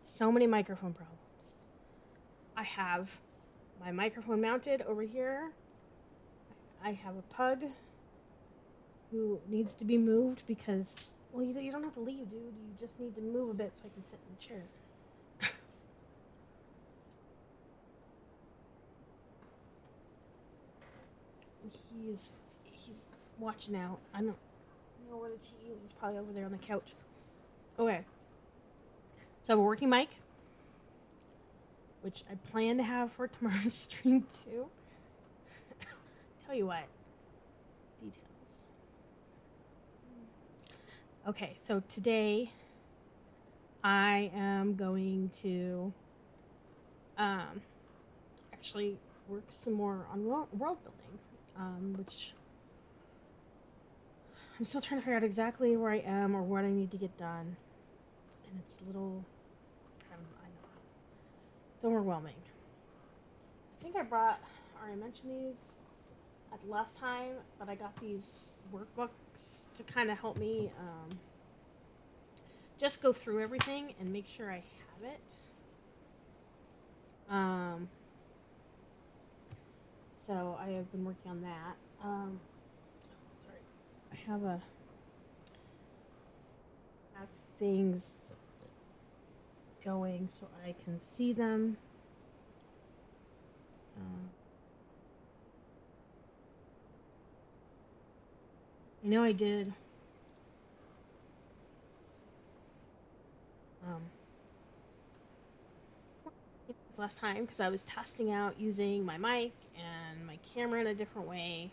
So many microphone problems. I have my microphone mounted over here. I have a pug who needs to be moved because, well, you don't have to leave, dude. You just need to move a bit so I can sit in the chair. He's watching out. I don't know where the cheese is. It's probably over there on the couch. Okay. So I have a working mic, which I plan to have for tomorrow's stream too. Tell you what, details. Okay, so today I am going to actually work some more on world building, which I'm still trying to figure out exactly where I am or what I need to get done, and it's a little, I know, it's overwhelming. I think I brought, or I mentioned these at the last time, but I got these workbooks to kind of help me just go through everything and make sure I have it. So I have been working on that. Sorry, I have things going so I can see them. I know I did. Last time because I was testing out using my mic and my camera in a different way.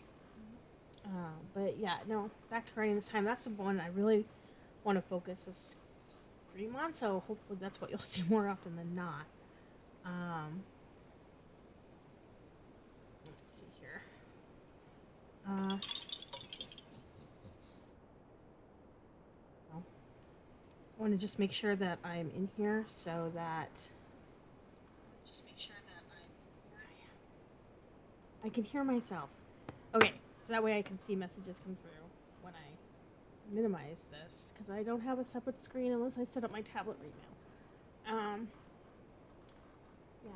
But yeah, no, back to writing this time. That's the one I really want to focus this stream on. So hopefully that's what you'll see more often than not. Let's see here. I want to just make sure that I'm in here so that I can hear myself. Okay, so that way I can see messages come through when I minimize this, because I don't have a separate screen unless I set up my tablet right now. Yeah.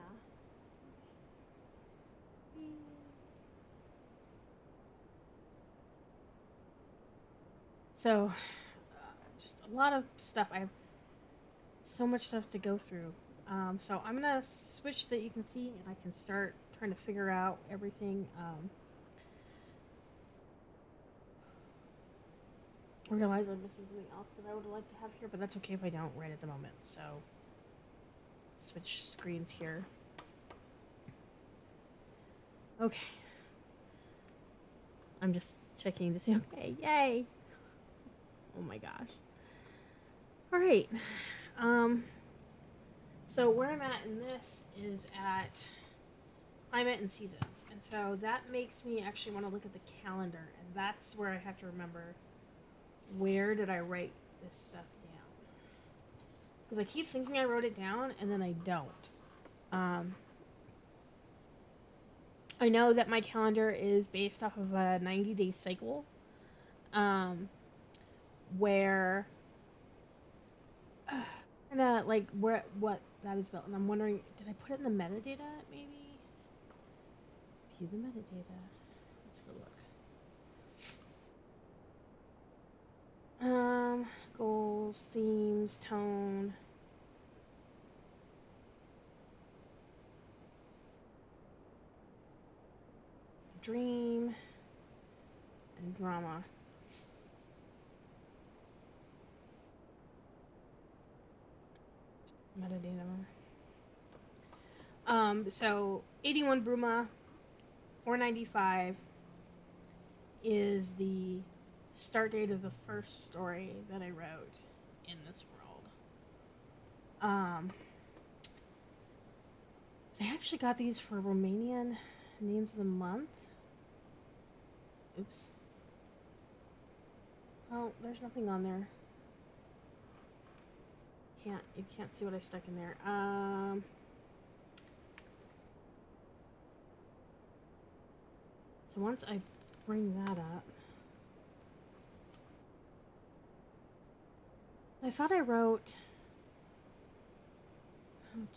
So, just a lot of stuff. I have so much stuff to go through. So I'm gonna switch so that you can see, and I can start trying to figure out everything. Realize I'm missing something else that I would like to have here, but that's okay if I don't right at the moment. So, switch screens here. Okay. I'm just checking to see. Okay, yay! Oh my gosh. All right. So where I'm at in this is at climate and seasons, and so that makes me actually want to look at the calendar, and that's where I have to remember where did I write this stuff down, because I keep thinking I wrote it down and then I don't. I know that my calendar is based off of a 90-day cycle, where kind of like what that is built, and I'm wondering, did I put it in the metadata? Maybe view the metadata. Let's go look. Goals, themes, tone. Dream and drama. Metadata. So 81 Bruma, 495 is the start date of the first story that I wrote in this world. I actually got these for Romanian names of the month. Oops. Oh, there's nothing on there. You can't see what I stuck in there. So once I bring that up, I thought I wrote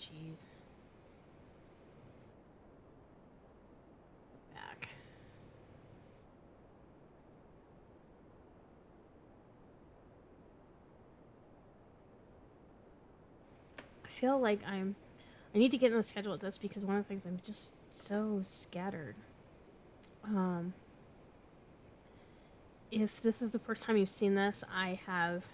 jeez. Back. I feel like I need to get on the schedule with this because one of the things I'm just so scattered. If this is the first time you've seen this, I have.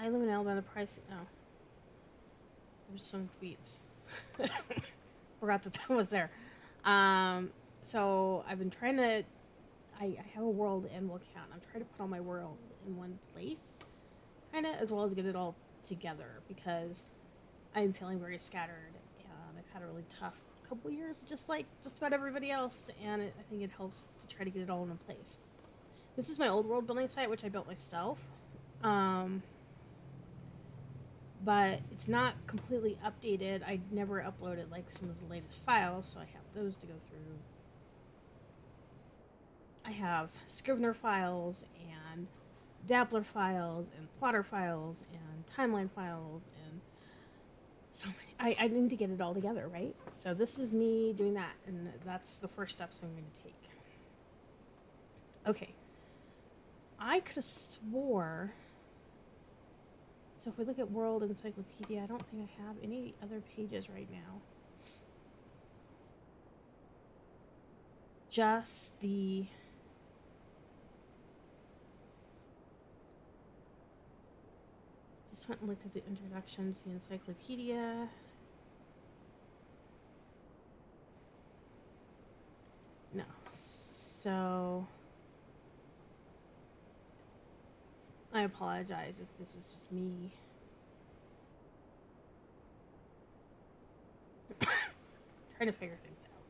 I live in Alabama. The price. Oh, there's some tweets. Forgot that was there. So I've been trying to. I have a World Anvil account. I'm trying to put all my world in one place, kind of, as well as get it all together because I'm feeling very scattered. I've had a really tough couple years, just like just about everybody else, and I think it helps to try to get it all in one place. This is my old world building site, which I built myself. But it's not completely updated. I never uploaded like some of the latest files, so I have those to go through. I have Scrivener files and Dappler files and plotter files and timeline files and so many. I need to get it all together, right? So this is me doing that, and that's the first steps I'm going to take. Okay. I could have swore. So if we look at World Encyclopedia, I don't think I have any other pages right now. Just the... Just went and looked at the introduction to the encyclopedia. No. So... I apologize if this is just me. Trying to figure things out.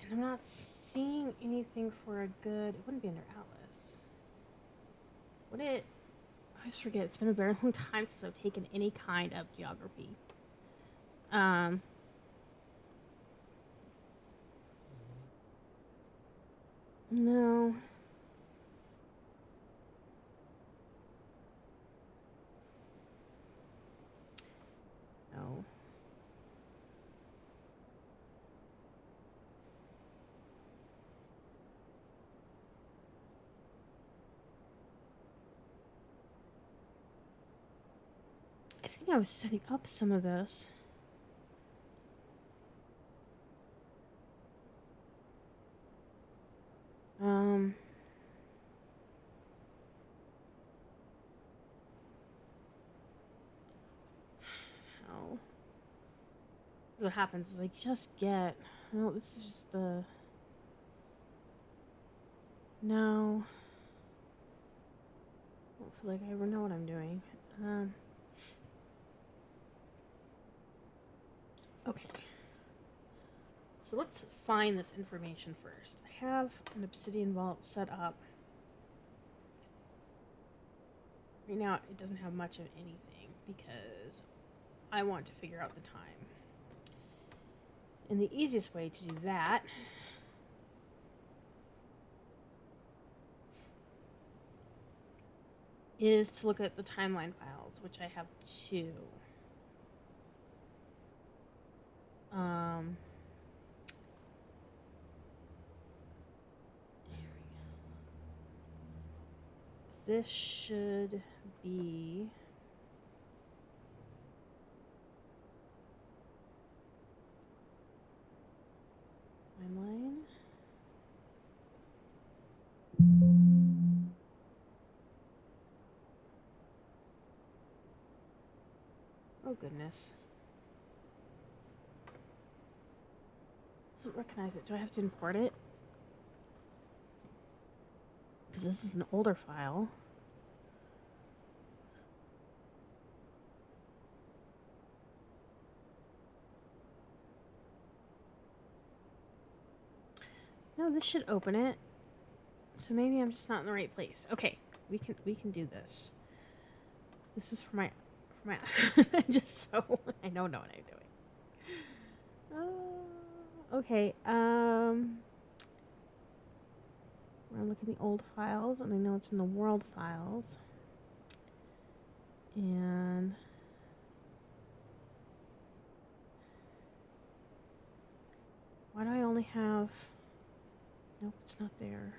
And I'm not seeing anything for a good... It wouldn't be under Atlas. Would it... I always forget. It's been a very long time since I've taken any kind of geography. No. No. I think I was setting up some of this. Oh. What happens is I just get... Oh, this is just the... No. I don't feel like I ever know what I'm doing. Okay. So let's find this information first. I have an obsidian vault set up. Right now, it doesn't have much of anything because I want to figure out the time. And the easiest way to do that is to look at the timeline files, which I have 2. There we go. This should be... timeline. Oh goodness. Doesn't recognize it. Do I have to import it? Because this is an older file. No, this should open it. So maybe I'm just not in the right place. Okay, we can do this. This is for my just so I don't know what I'm doing. Okay. We're gonna look at the old files, and I know it's in the world files. And why do I only have... Nope, it's not there.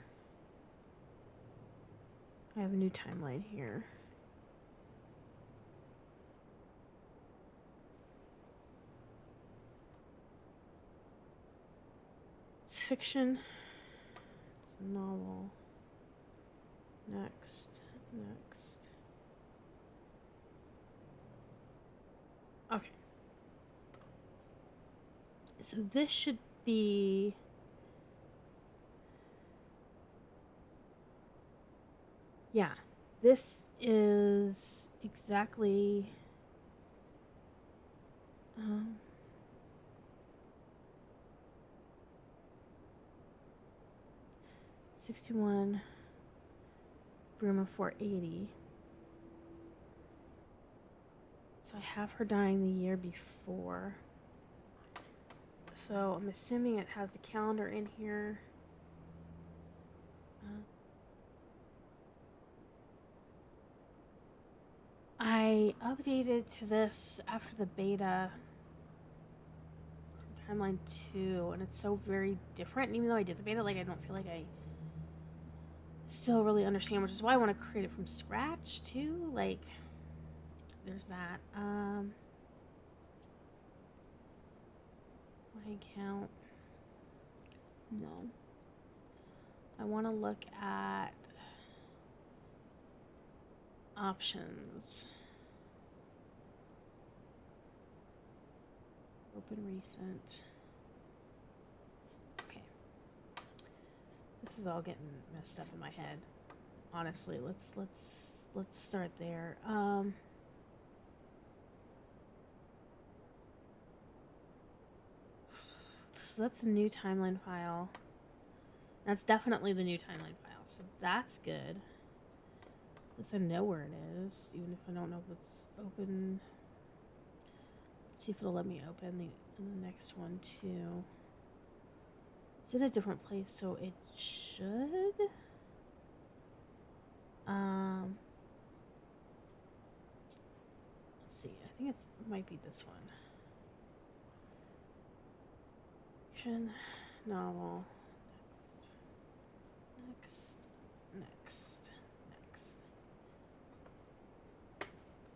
I have a new timeline here. It's fiction. It's a novel. Next. Okay. So this should be... Yeah. This is exactly... 61 Bruma 480. So I have her dying the year before. So I'm assuming it has the calendar in here. I updated to this after the beta from Timeline 2, and it's so very different. And even though I did the beta, like, I don't feel like I still really understand, which is why I want to create it from scratch too. Like, there's that. My account. No. I want to look at options. Open recent. Okay. This is all getting messed up in my head. Honestly, let's start there. So that's the new timeline file. That's definitely the new timeline file. So that's good. At least I know where it is, even if I don't know if it's open. Let's see if it'll let me open the next one too. It's in a different place, so it should. Let's see. I think it might be this one. Fiction, novel. Next.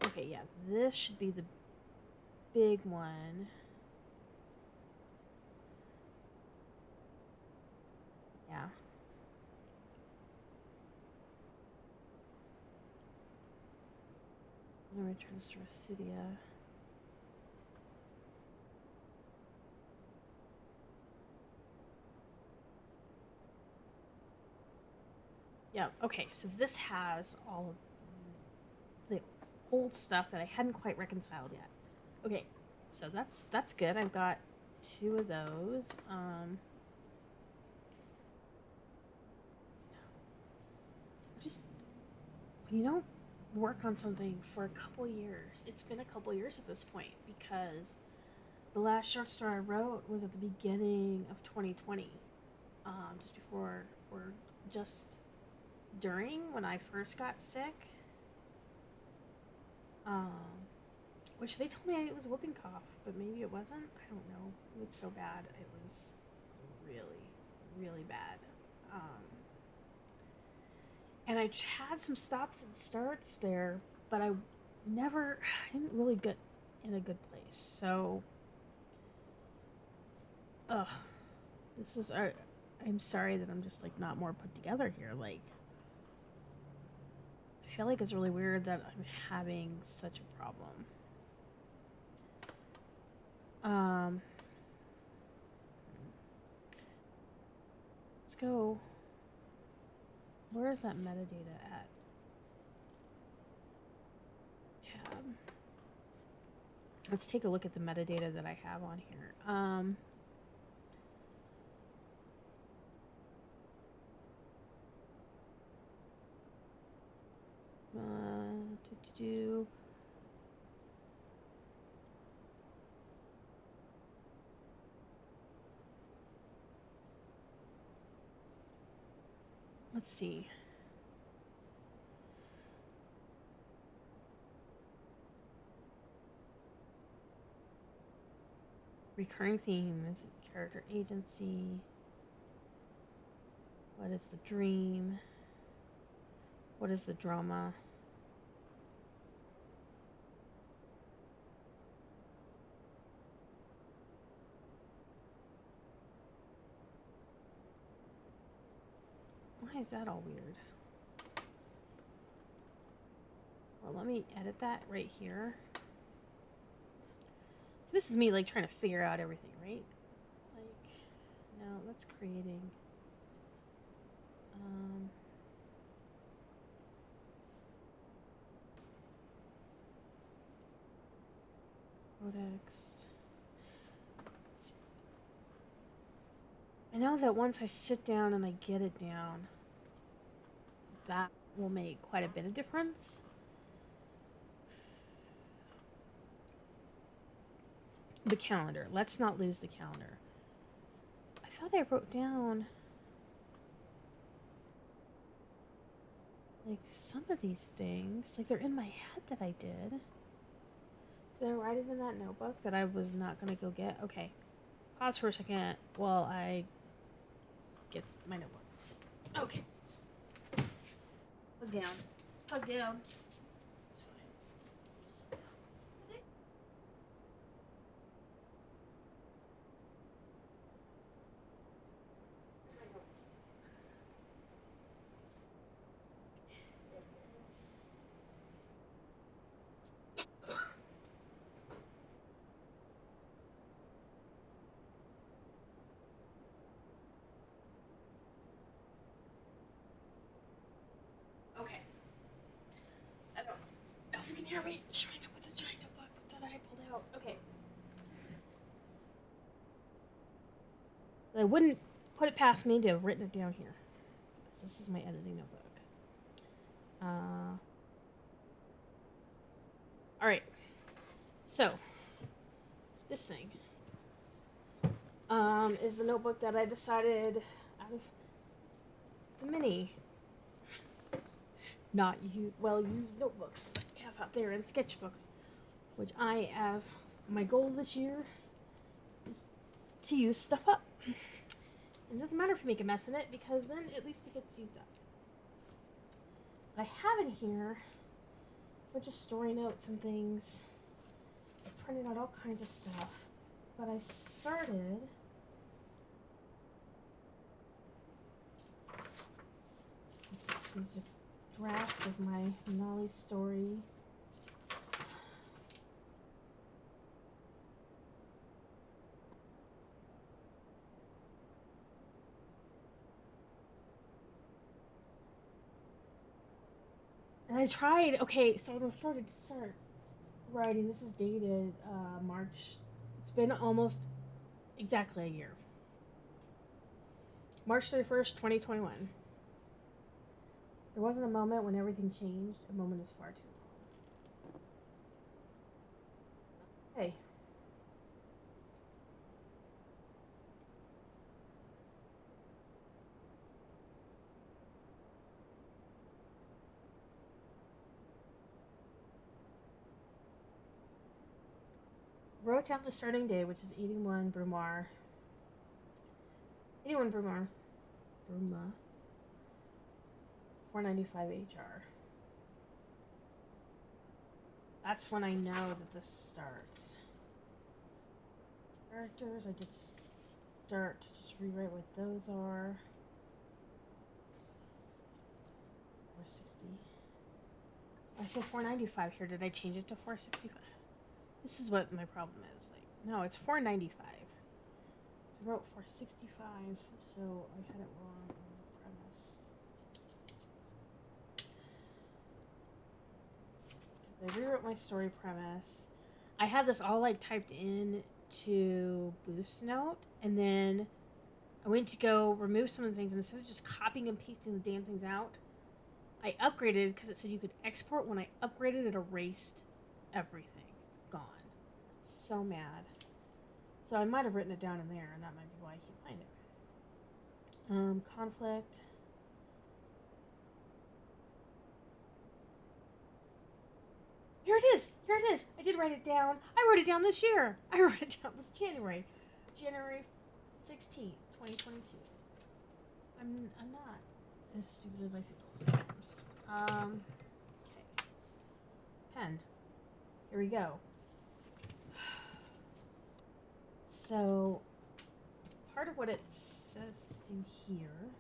Okay, yeah, this should be the big one. Yeah. And returns to Residia. Yeah, okay, so this has all of the old stuff that I hadn't quite reconciled yet. Okay, so that's good. I've got 2 of those. Just when you don't work on something for a couple years, it's been a couple years at this point, because the last short story I wrote was at the beginning of 2020, just before or just during when I first got sick. Which they told me it was whooping cough, but maybe it wasn't. I don't know. It was so bad. It was really, really bad. And I had some stops and starts there, but I didn't really get in a good place. So, this is, I'm sorry that I'm just, like, not more put together here. Like, I feel like it's really weird that I'm having such a problem. Let's go. Where is that metadata at? Tab. Let's take a look at the metadata that I have on here. let's see. Recurring themes, character agency. What is the dream? What is the drama? Why is that all weird? Well, let me edit that right here. So this is me like trying to figure out everything, right? Like, no, that's creating. Codex. I know that once I sit down and I get it down, that will make quite a bit of difference. The calendar. Let's not lose the calendar. I thought I wrote down like some of these things. Like they're in my head that I did. Did I write it in that notebook that I was not going to go get? Okay. Pause for a second while I get my notebook. Okay. Hug down. Hug down. Okay. I don't know if you can hear me showing up with the giant notebook that I pulled out. Okay. I wouldn't put it past me to have written it down here. Because this is my editing notebook. Alright. So, this thing is the notebook that I decided out of the many not well-used notebooks that I have out there and sketchbooks, which I have. My goal this year is to use stuff up. It doesn't matter if you make a mess in it, because then at least it gets used up. But I have in here a bunch of story notes and things. I printed out all kinds of stuff. But I started this is a draft of my Nolly story. And I tried, okay, so I'm starting to start writing. This is dated March. It's been almost exactly a year. March 31st, 2021. There wasn't a moment when everything changed. A moment is far too long. Hey. Wrote down the starting day, which is 81 Brumar. 81 Bruma. 495 HR. That's when I know that this starts. Characters, I did start to just rewrite what those are. 460. I said 495 here. Did I change it to 465? This is what my problem is. Like, no, it's 495. So I wrote 465, so I had it wrong on the premise. Because I rewrote my story premise. I had this all like typed in to Boost Note, and then I went to go remove some of the things, and instead of just copying and pasting the damn things out, I upgraded because it said you could export. When I upgraded, it erased everything. It's gone. So mad. So I might have written it down in there, and that might be why I can't find it. Conflict. here it is. Here it is. I did write it down. I wrote it down this year. I wrote it down this January. January 16th, 2022. I'm not as stupid as I feel sometimes. Okay. Pen. Here we go. So, part of what it says to do here.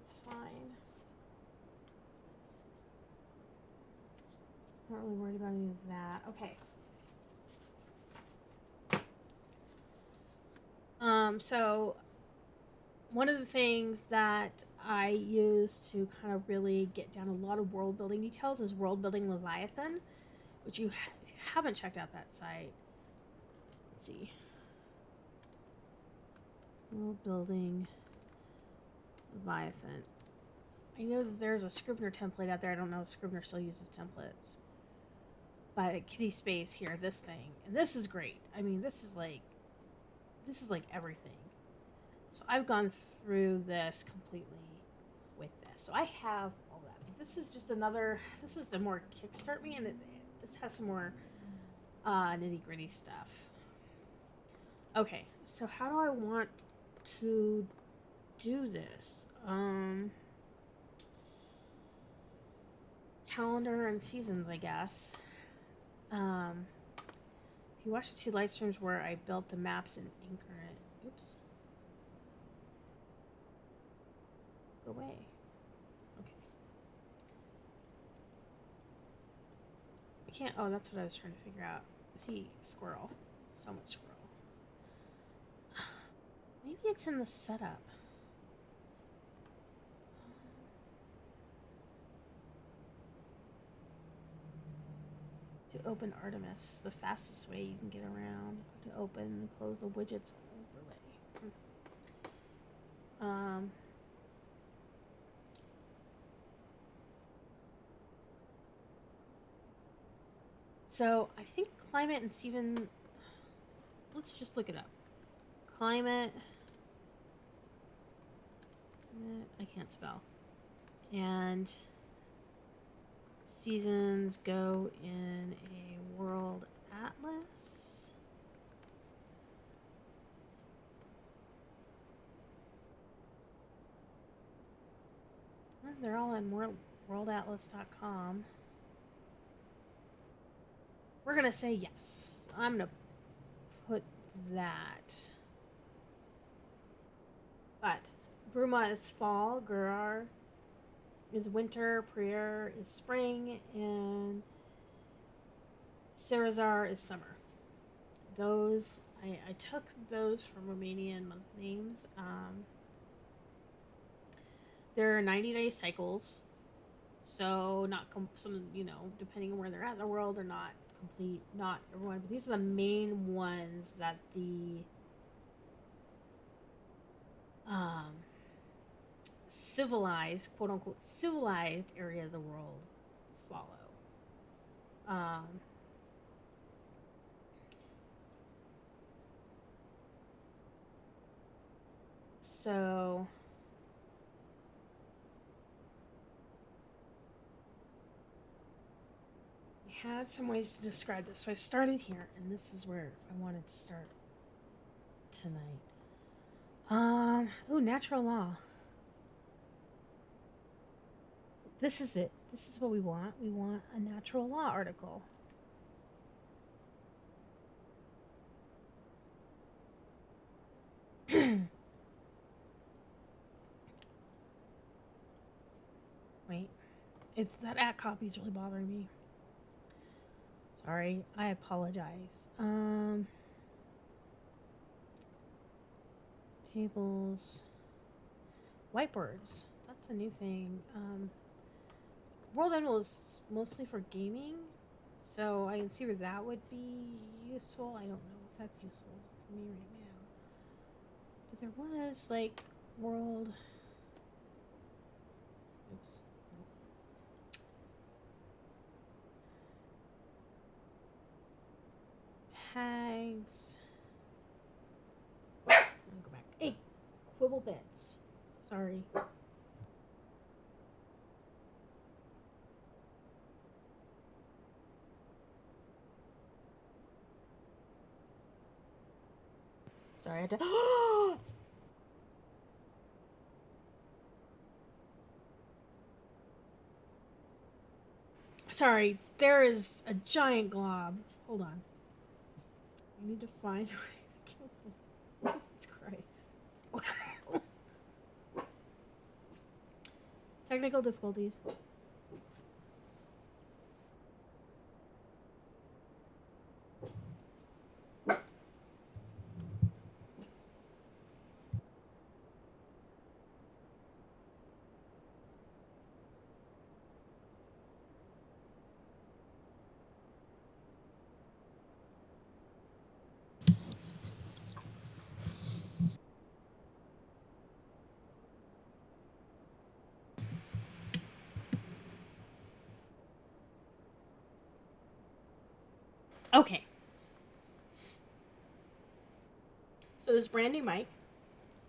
It's fine. Not really worried about any of that. Okay. So one of the things that I use to kind of really get down a lot of world building details is World Building Leviathan, which if you haven't checked out that site, let's see. World Building Leviathan. I know that there's a Scrivener template out there. I don't know if Scrivener still uses templates. But at Kitty Space here, this thing. And this is great. I mean, this is like everything. So I've gone through this completely with this. So I have all that. But this is just another, this is the more kickstart me, and this has some more nitty gritty stuff. Okay, so how do I want to do this? Calendar and seasons, I guess. If you watch the 2 live streams where I built the maps in Inker, oops. Go away. Okay. I can't, oh, that's what I was trying to figure out. See, squirrel. So much squirrel. Maybe it's in the setup. To open Artemis, the fastest way you can get around. To open and close the widgets overlay. So I think climate and season. Let's just look it up. Climate. I can't spell. And seasons go in a world atlas. They're all in worldatlas.com. We're gonna say yes. So I'm gonna put that. But Bruma is fall, Gurar is winter, Prier is spring, and Sarazar is summer. Those I took those from Romanian month names. There are 90-day cycles, so not some, depending on where they're at in the world, are not complete. Not everyone, but these are the main ones that the civilized, quote unquote, civilized area of the world follow. So I had some ways to describe this. So I started here, and this is where I wanted to start tonight. Natural law. This is it. This is what we want. We want a natural law article. Wait. It's that at copy is really bothering me. Sorry. I apologize. Tables. Whiteboards. That's a new thing. World Anvil is mostly for gaming, so I can see where that would be useful. I don't know if that's useful for me right now. But there was, like, World... Oops. Tags. Let me go back. Hey, Quibble Bits. Sorry. Sorry, I had to. Sorry, there is a giant glob. Hold on. I need to find. Jesus Christ. Technical difficulties. Okay. So this is brand new mic,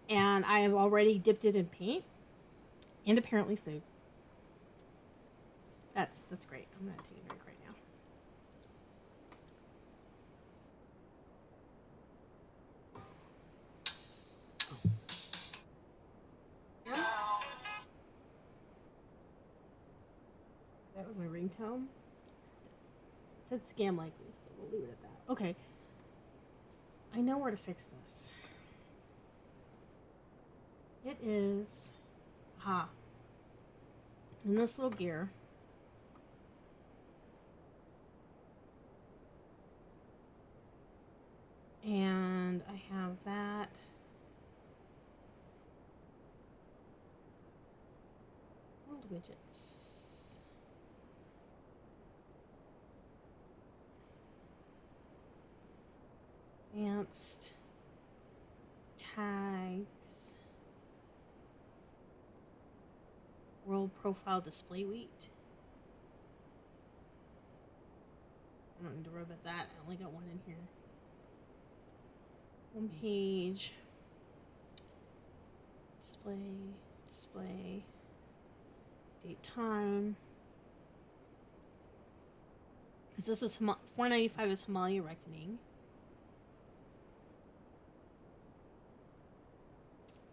and I have already dipped it in paint, and apparently food. That's great. I'm gonna take a break right now. Yeah. That was my ringtone. It said scam likely, so we'll leave it at that. Okay. I know where to fix this. It is in this little gear. And I have that. World widgets. Advanced tags. World profile display wheat. I don't need to worry about that. I only got one in here. Home page. Display. Date time. Because this is $4.95 is Himalaya Reckoning.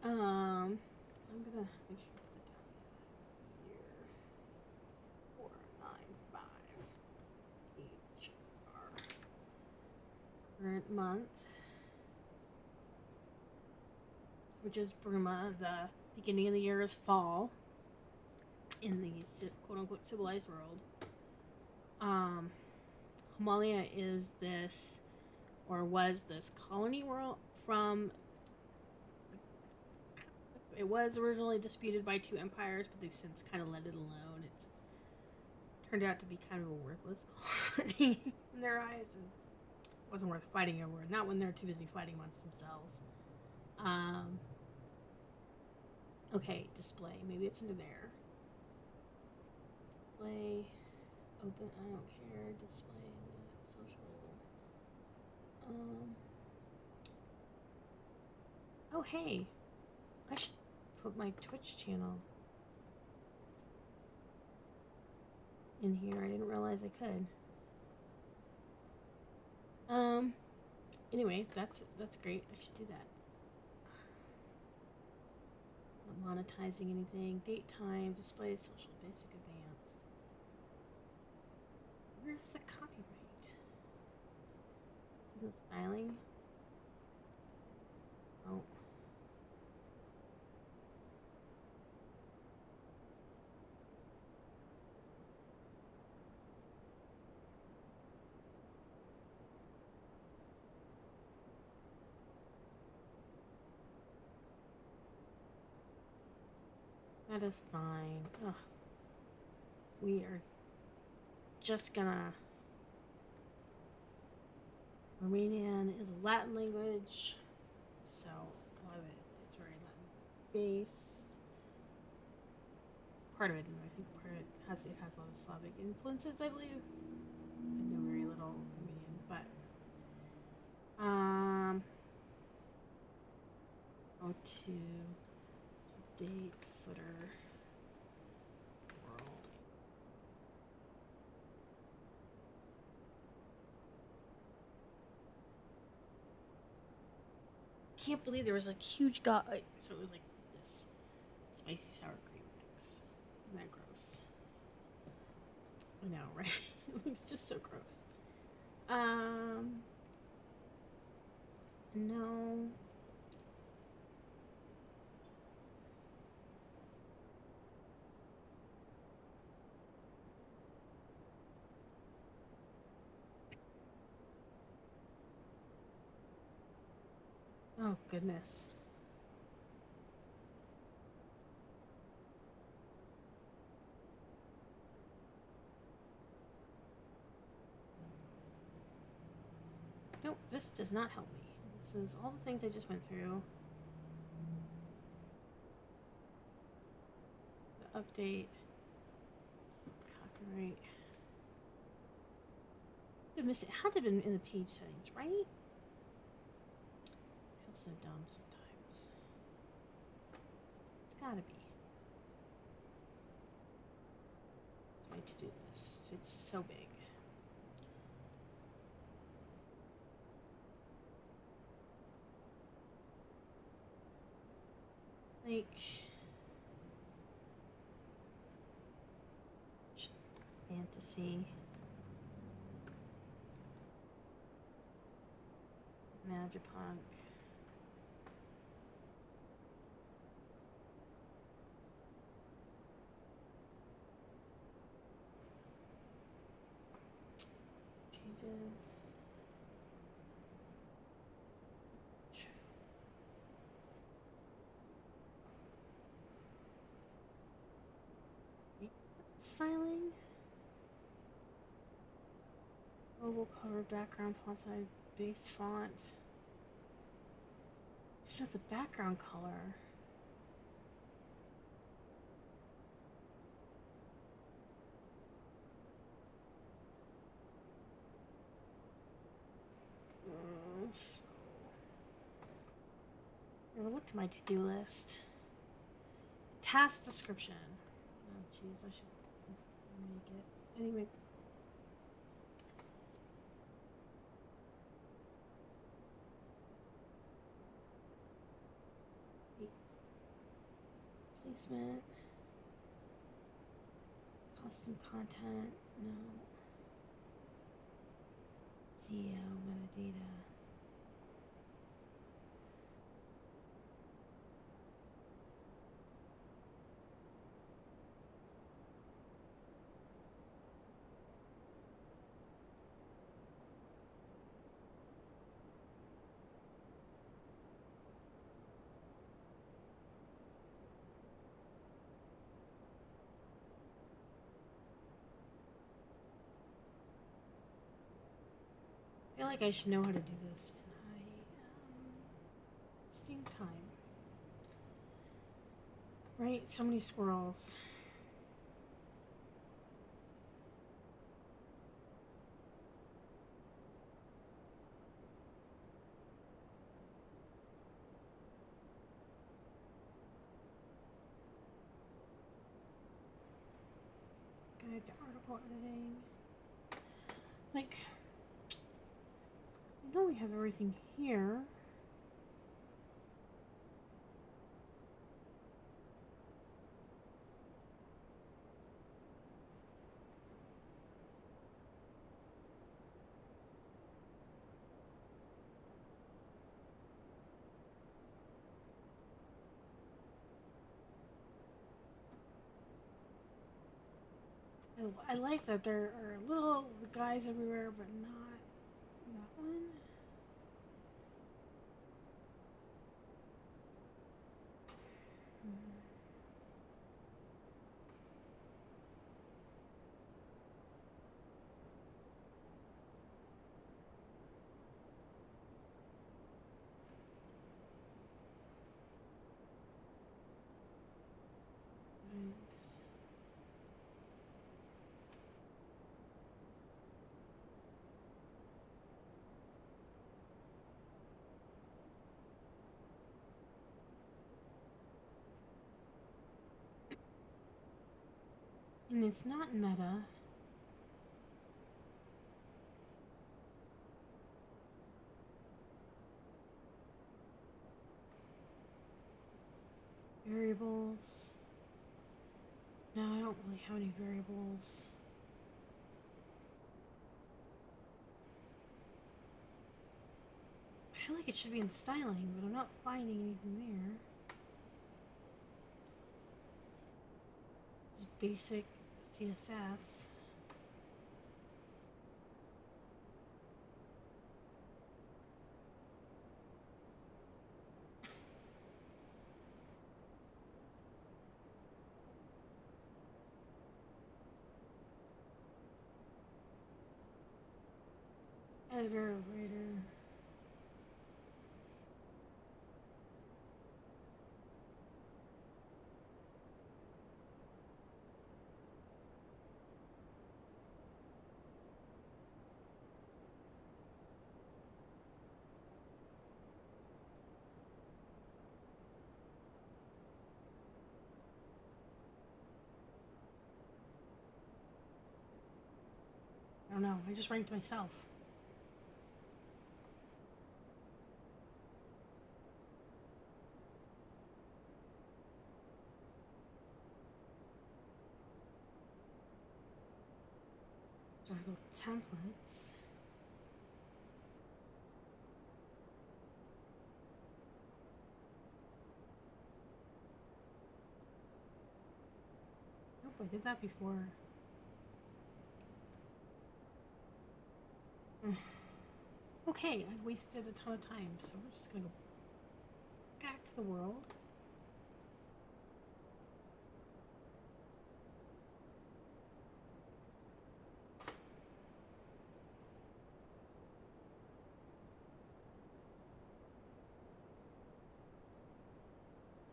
I'm gonna make sure I put that down here. 495 each are current month, which is Bruma. The beginning of the year is fall in the quote unquote civilized world. Himalaya is this, or was this, colony world from. It was originally disputed by two empires, but they've since kind of let it alone. It's turned out to be kind of a worthless colony in their eyes, and wasn't worth fighting over. Not when they're too busy fighting amongst themselves. Okay, display. Maybe it's into there. Display. Open. I don't care. Display. Social. Oh, hey. I should put my Twitch channel in here. I didn't realize I could. Anyway, that's great. I should do that. Not monetizing anything. Date, time, display, social, basic, advanced. Where's the copyright? Isn't styling? Oh. That is fine. Ugh. We are just gonna. Romanian is a Latin language, so a lot of it is very Latin based. Part of it, I think, part of it has a lot of Slavic influences, I believe. I know very little Romanian, but how to update footer world. can't believe there was like huge so it was like this spicy sour cream mix. Isn't that gross? I know, right? It's just so gross. No. Oh, goodness. Nope, this does not help me. This is all the things I just went through. The update. Copyright. It had to have been in the page settings, right? I feel so dumb sometimes. It's gotta be. It's way to do this. It's so big. Like fantasy, Magipunk. Changes. Styling. Oval cover, background font type, base font. Just have the background color. Never looked at my to-do list. Task description. Oh, jeez, I should make it. Anyway. Placement. Custom content. No. SEO, metadata. I feel like I should know how to do this, and I stink time. Right? So many squirrels. Guide to article editing. Like, I know we have everything here. I like that there are little guys everywhere, but not that one. And it's not meta. Variables. No, I don't really have any variables. I feel like it should be in styling, but I'm not finding anything there. Just basic CSS. Editor, writer. I don't know. I just ranked myself. So I go templates. Nope, I did that before. Okay, I wasted a ton of time, so we're just gonna go back to the world.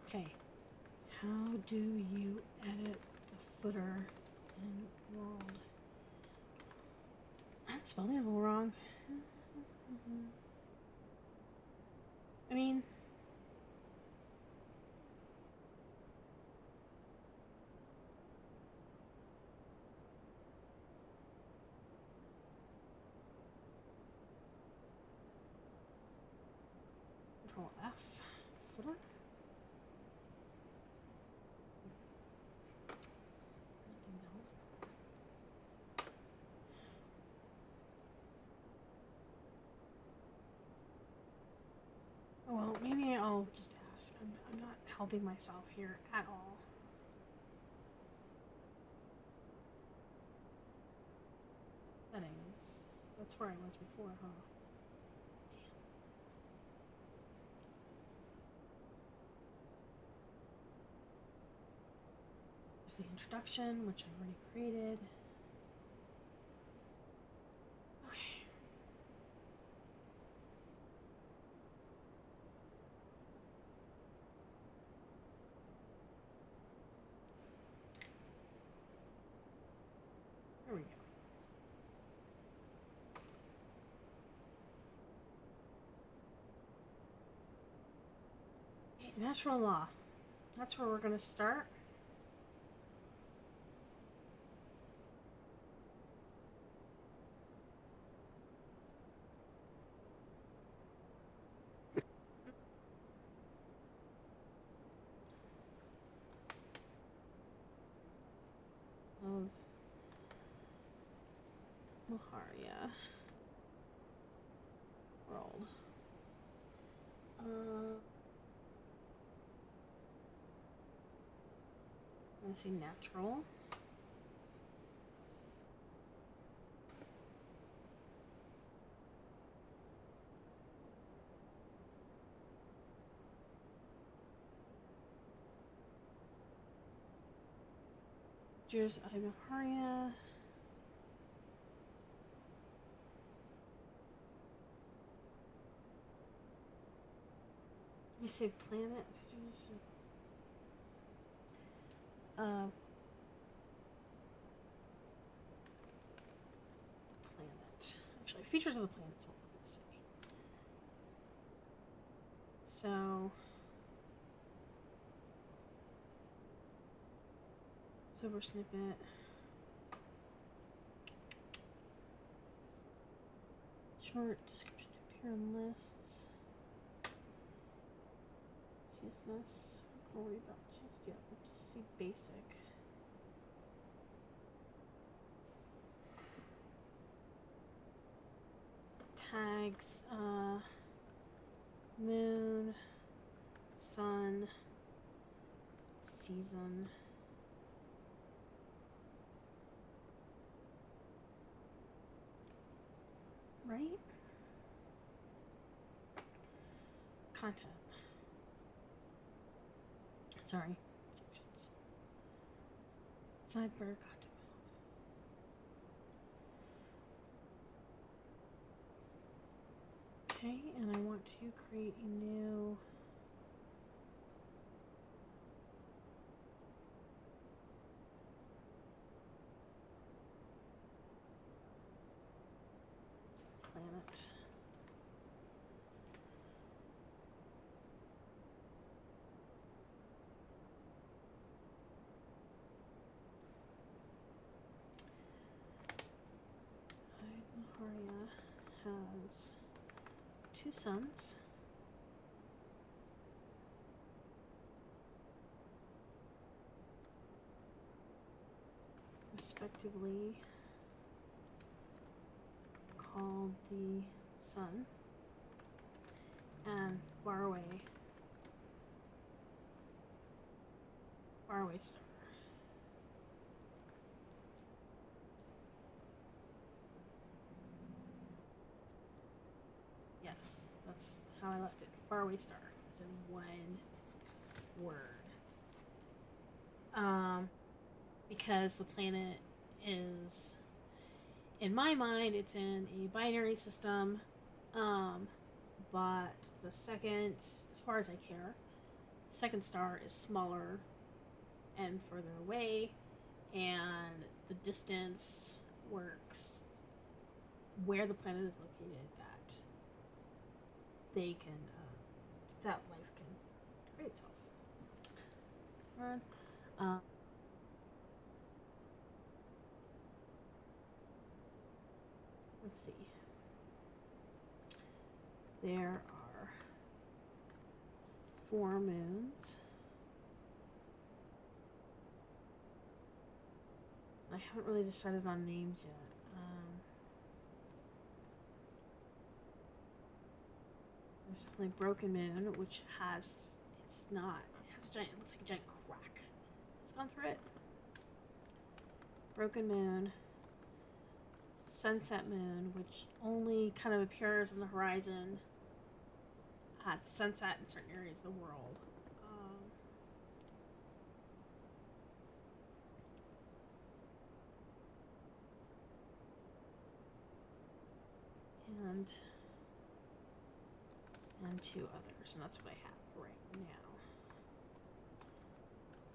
Okay, how do you edit the footer in world? I'm spelling it all wrong. I mean, Control F, footer. Well, maybe I'll just ask. I'm not helping myself here at all. Settings. That's where I was before, huh? Damn. There's the introduction, which I already created. Okay. There we go. Okay, natural law. That's where we're going to start. Of Maharia world. I'm going to say natural. Here's Maharia. You say planet? Planet. Actually, features of the planet is what we're going to say. So, silver snippet. Short description to appear on lists. CSS. worry about just yet. We'll just see basic. Tags, moon, sun, season. Right? Content. Sorry, sections. Sidebar content. Okay, and I want to create a new planet. Maharia has 2 suns. Respectively called the sun and faraway star. Yes, that's how I left it. Faraway star is in one word. Because the planet is, in my mind, it's in a binary system. But the second, as far as I care, the second star is smaller and further away, and the distance works where the planet is located, that they can, that life can create itself. Run. Let's see. There are 4 moons. I haven't really decided on names yet. There's definitely Broken Moon, which has, it has a giant, it looks like a giant crack that's gone through it. Broken Moon. Sunset Moon, which only kind of appears on the horizon at sunset in certain areas of the world. And 2 others, and that's what I have right now.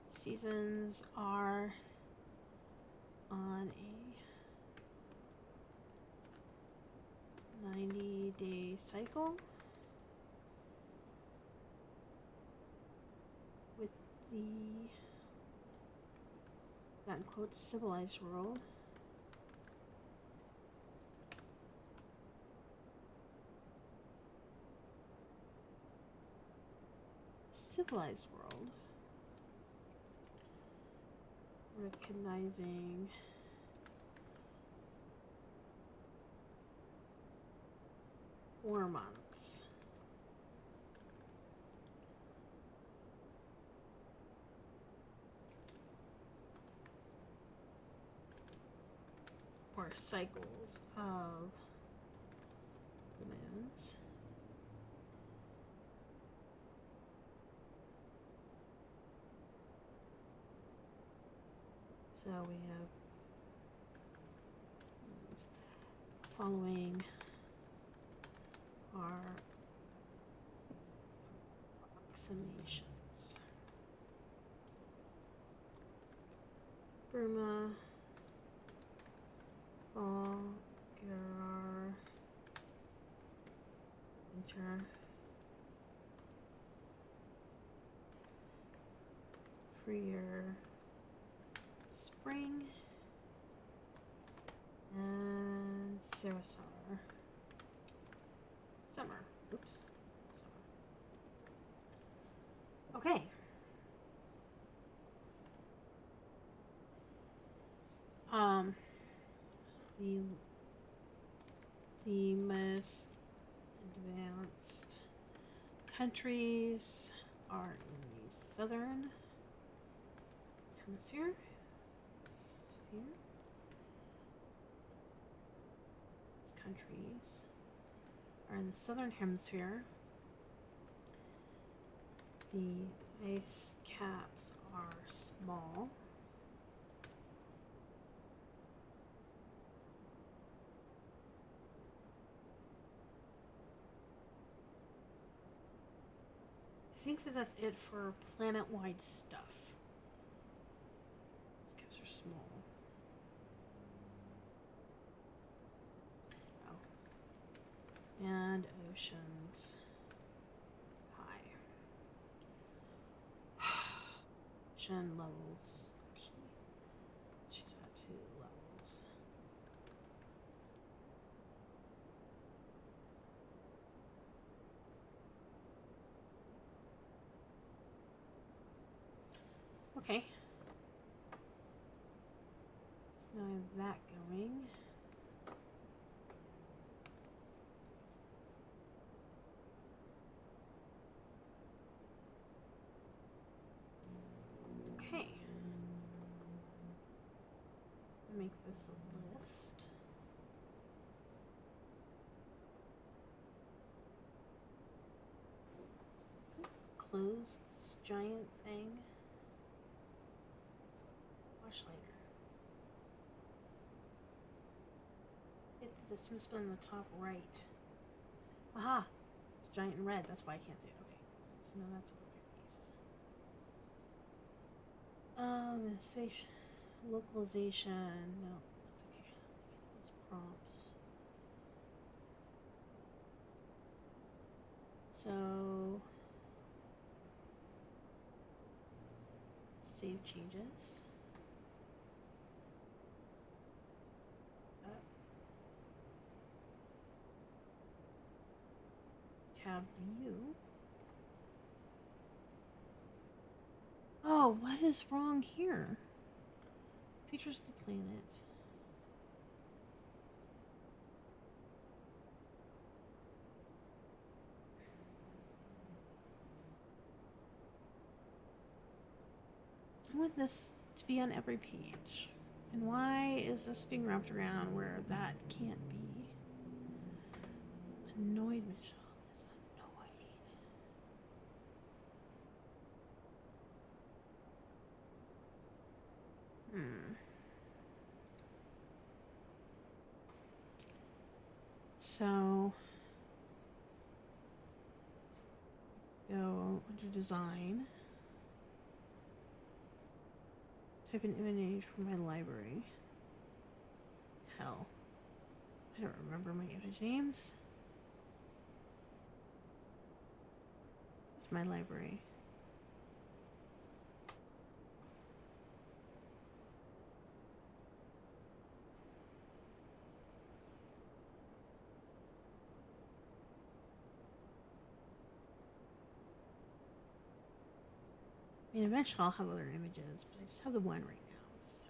Seasons are on a 90-day cycle with the, that in quotes, civilized world. Civilized world, recognizing four months. Or cycles of the moons. So we have following our approximations. Burma, Fall, Gerar, Winter, Freer, Spring, and Sarasar, Summer. Oops, Summer. Okay, the most advanced countries are in the southern hemisphere. Sphere. These countries are in the southern hemisphere. The ice caps are small. I think that that's it for planet-wide stuff. These caps are small. Oh. And oceans. Ocean levels. Actually, let's choose that 2 levels. Okay. So now I have that going. Okay. Make this a list. Close this giant thing. Watch later. This must be in the top right. Aha! It's giant in red. That's why I can't see it. Okay. So now that's a weird piece. Space localization. No, that's okay. Those prompts. So save changes. Tab view. Oh, what is wrong here? Features of the planet. I want this to be on every page. And why is this being wrapped around where that can't be? Annoyed Michelle is annoyed. So go under design. Type an image from my library. Hell. I don't remember my image names. It's my library. I mean, eventually I'll have other images, but I just have the one right now, so.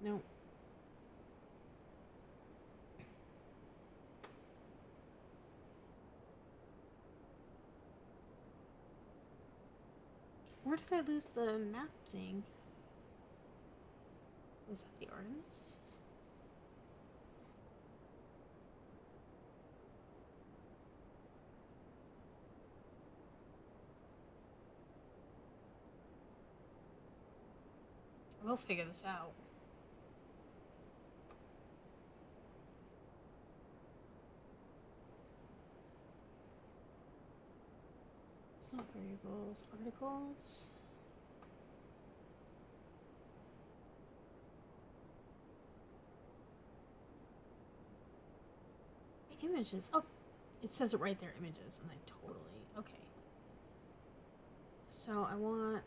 No. Where did I lose the map thing? Was that the Artemis? We'll figure this out. It's not variables, articles. Images. Oh, it says it right there, images, and I totally, okay. So I want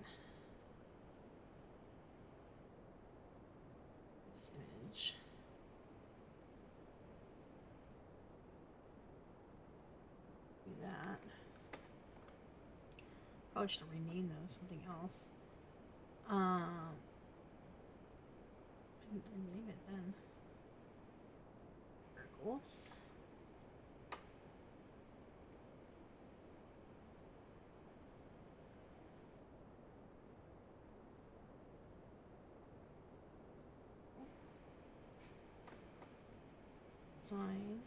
this image. Probably should have renamed those something else. I didn't rename it then. Circles. Design.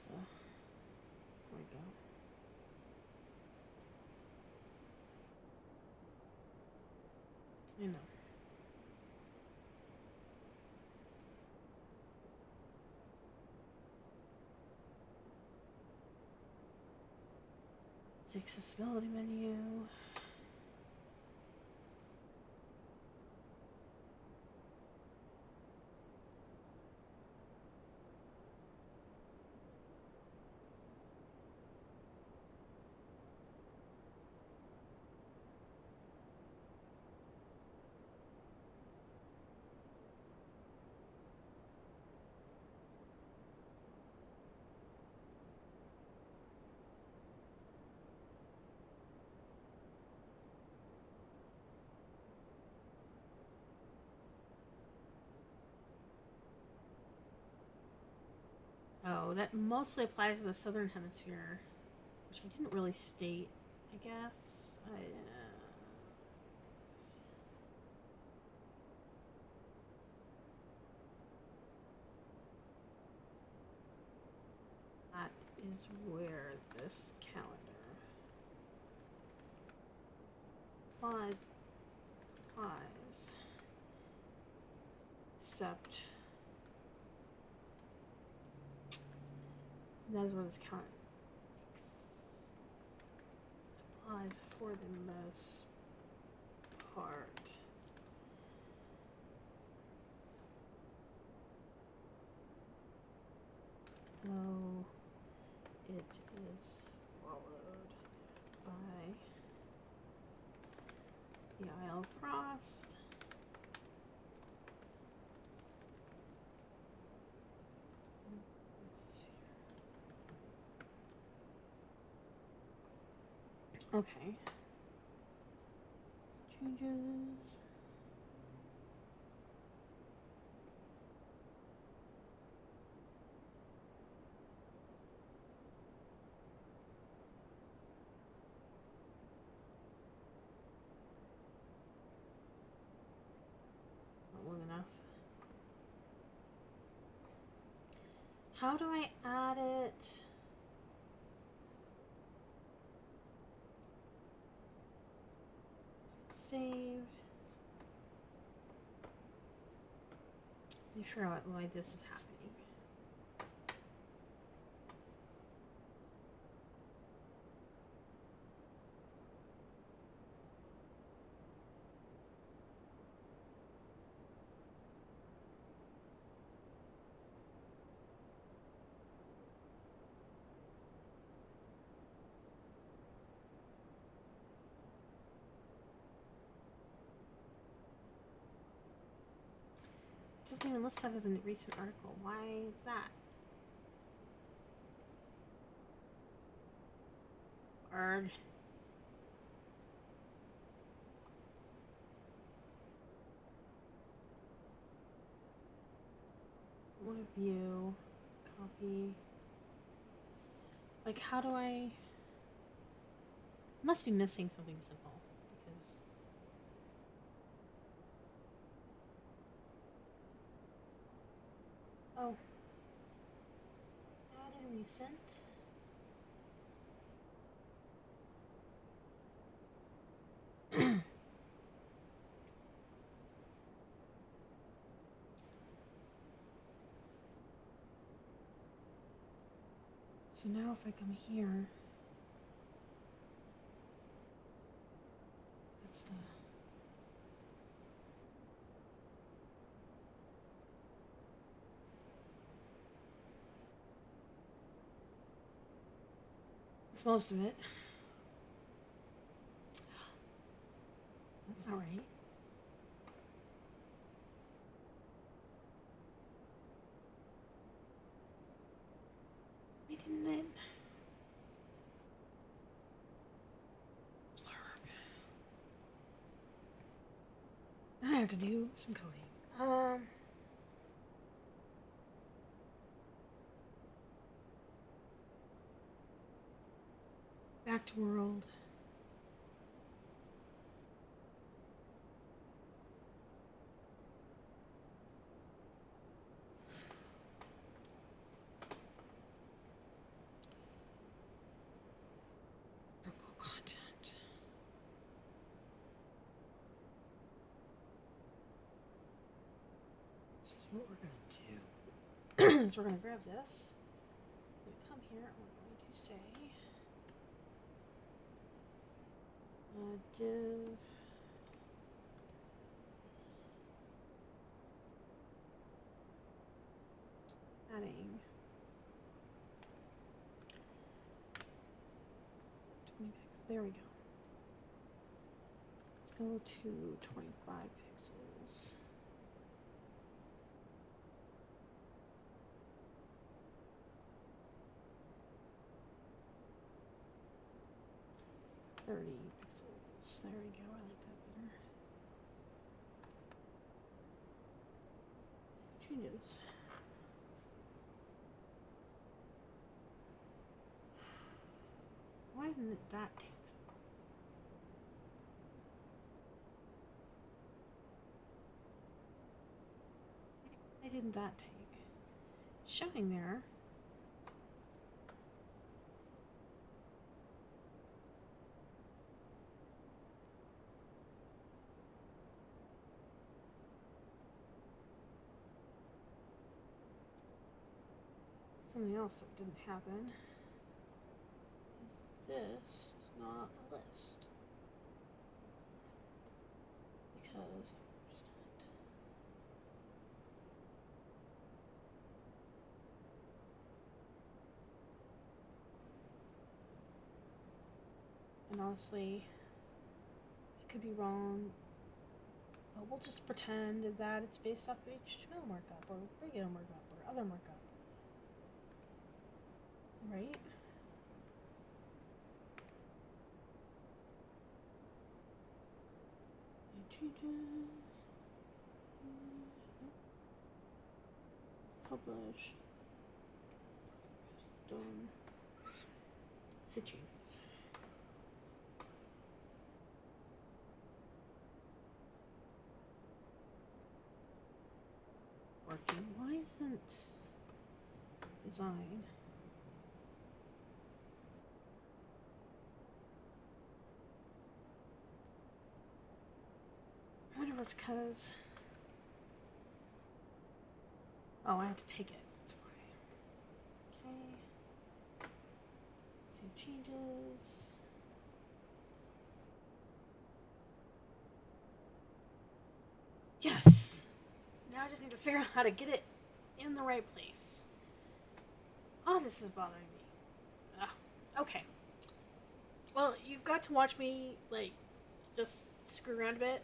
There we go. I know. The accessibility menu. Oh, that mostly applies to the southern hemisphere, which I didn't really state, I guess. That is where this calendar applies. Except that is where this calendar applies for the most part. Though it is followed by the Isle of Frost. Okay. Changes. Not long enough. How do I add it? Saved. Let me figure out why this is happening. It doesn't even list that as a recent article. Why is that? Arg. Want to view, copy. Like, how do I? Must be missing something simple because. Oh. Add in recent. So now if I come here, that's the. That's most of it. That's not right. Why didn't it? I have to do some coding. Back to world. Critical content. This is what we're gonna do. Is we're gonna grab this. We're gonna come here and we're going to say div adding 20 pixels. There we go. Let's go to 25 pixels. $30 pixels. There we go. I like that better. Changes. Why didn't that take? Why didn't that take? Showing there. Something else that didn't happen is this is not a list because and honestly, it could be wrong, but we'll just pretend that it's based off of HTML markup or regular markup or other markup. Right? It changes. Publish. Done. It changes. Working. Why isn't design? I wonder if it's because. Oh, I have to pick it. That's why. Okay. Save changes. Yes! Now I just need to figure out how to get it in the right place. Oh, this is bothering me. Okay. Well, you've got to watch me, like, just screw around a bit.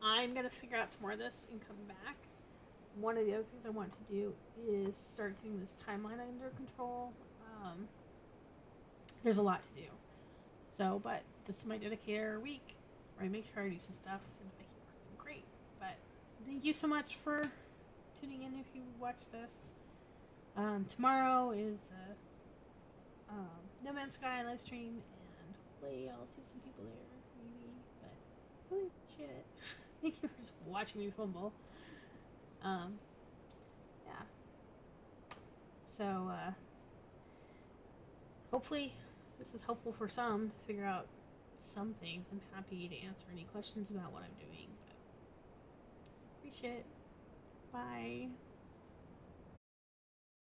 I'm going to figure out some more of this and come back. One of the other things I want to do is start getting this timeline under control. There's a lot to do. So, but this is my dedicator week where I make sure I do some stuff and make it working great. But thank you so much for tuning in if you watch this. Tomorrow is the No Man's Sky live stream, and hopefully I'll see some people there, maybe. But really appreciate it. Thank you for just watching me fumble. Yeah. So, hopefully this is helpful for some to figure out some things. I'm happy to answer any questions about what I'm doing. But appreciate it. Bye.